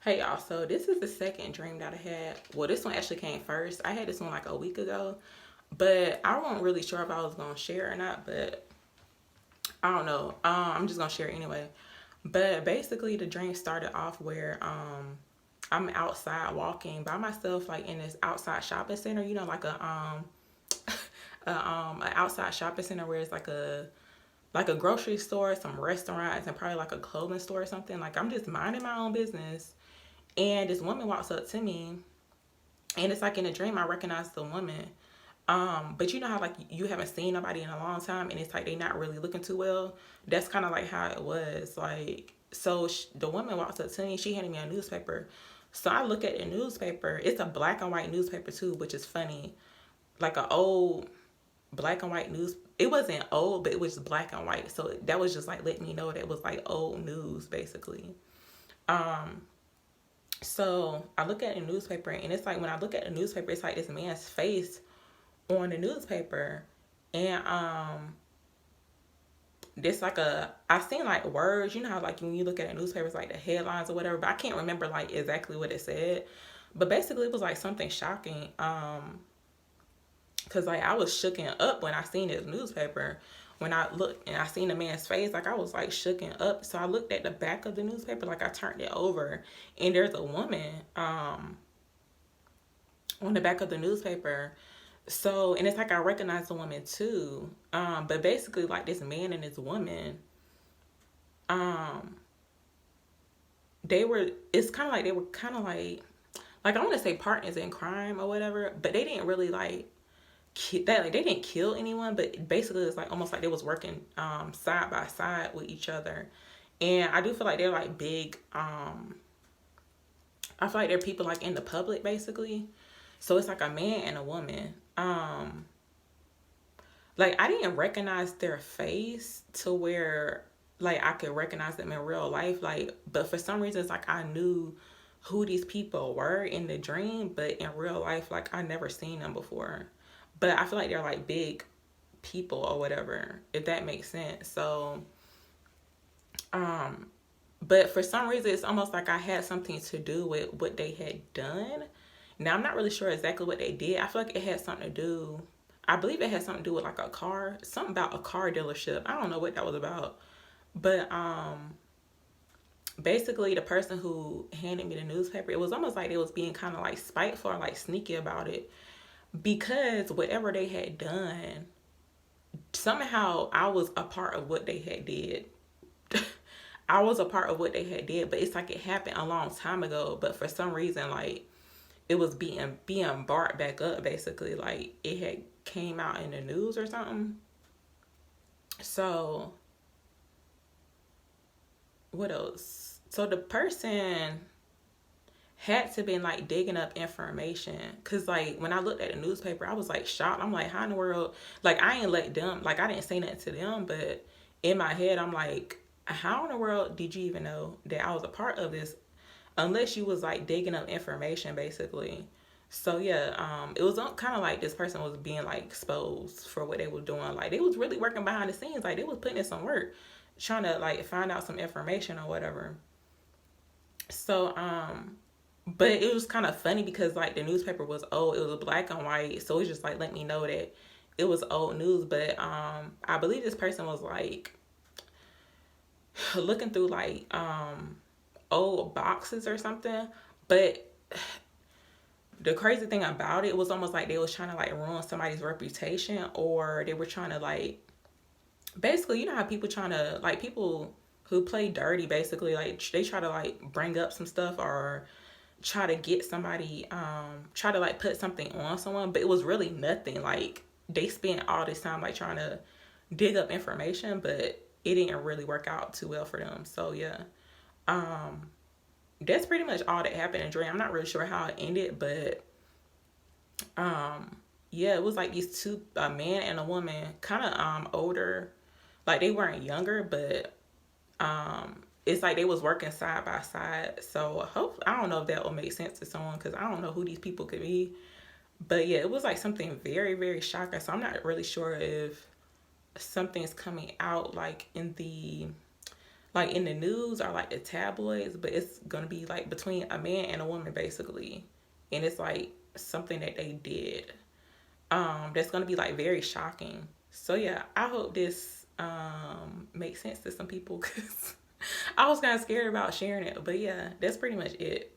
Hey y'all, so this is the second dream that I had. Well, this one actually came first. I had this one like a week ago, but I wasn't really sure if I was gonna share or not, but I don't know. I'm just gonna share it anyway. But basically the dream started off where I'm outside walking by myself like in this outside shopping center, like an outside shopping center where it's like a grocery store, some restaurants, and probably like a clothing store or something. Like I'm just minding my own business, and this woman walks up to me, and it's like in a dream I recognize the woman. But you know how like you haven't seen nobody in a long time, and it's like they not really looking too well. That's kind of like how it was. Like so, the woman walks up to me. She handed me a newspaper. So I look at the newspaper. It's a black and white newspaper too, which is funny. Like an old black and white news. It wasn't old, but it was black and white. So that was just like letting me know that it was like old news, basically. Um, so I look at the newspaper, and it's like when I look at the newspaper, it's like this man's face on the newspaper, and there's like I've seen like words. You know how like when you look at a newspaper, it's like the headlines or whatever, but I can't remember like exactly what it said. But basically, it was like something shocking. Cause like I was shooken up when I seen this newspaper. When I looked and I seen the man's face, like I was like shooken up. So I looked at the back of the newspaper, like I turned it over, and there's a woman on the back of the newspaper. So, and it's like I recognize the woman too. But basically, like this man and this woman, um, they were. It's kind of like they were kind of like I want to say partners in crime or whatever. But they didn't really like that. Like they didn't kill anyone. But basically, it's like almost like they was working side by side with each other. And I do feel like they're like big. I feel like they're people like in the public basically. So it's like a man and a woman. Like I didn't recognize their face to where like I could recognize them in real life. Like, but for some reason, it's like I knew who these people were in the dream, but in real life, like I never seen them before. But I feel like they're like big people or whatever, if that makes sense. So, um, but for some reason, it's almost like I had something to do with what they had done. Now I'm not really sure exactly what they did. I feel like it had something to do. I believe it had something to do with like a car, something about a car dealership. I don't know what that was about, but basically the person who handed me the newspaper, it was almost like they was being kind of like spiteful or like sneaky about it because whatever they had done, somehow I was a part of what they had did. I was a part of what they had did, but it's like it happened a long time ago. But for some reason, like it was being brought back up basically, like it had came out in the news or something. So what else? So the person had to been like digging up information because like when I looked at the newspaper I was like shocked. I'm like, how in the world, like I ain't let them, like I didn't say nothing to them, but in my head I'm like, how in the world did you even know that I was a part of this unless you was like digging up information basically. So yeah, it was kind of like this person was being like exposed for what they were doing. Like they was really working behind the scenes. Like they was putting in some work, trying to like find out some information or whatever. So but it was kind of funny because like the newspaper was old. It was black and white, so it just like let me know that it was old news. But I believe this person was like looking through like old boxes or something. But the crazy thing about it was almost like they was trying to like ruin somebody's reputation, or they were trying to like basically, you know how people trying to like people who play dirty basically, like they try to like bring up some stuff or try to get somebody, try to like put something on someone, but it was really nothing. Like they spent all this time like trying to dig up information, but it didn't really work out too well for them. So yeah, um that's pretty much all that happened in Dre. I'm not really sure how it ended, but um yeah, it was like these two, a man and a woman, kind of older. Like they weren't younger, but it's like they was working side by side. So hope, I don't know if that will make sense to someone because I don't know who these people could be. But yeah, it was like something very very shocking. So I'm not really sure if something's coming out like in the like in the news or like the tabloids, but it's gonna be like between a man and a woman basically, and it's like something that they did. That's gonna be like very shocking. So yeah, I hope this makes sense to some people because I was kind of scared about sharing it. But yeah, that's pretty much it.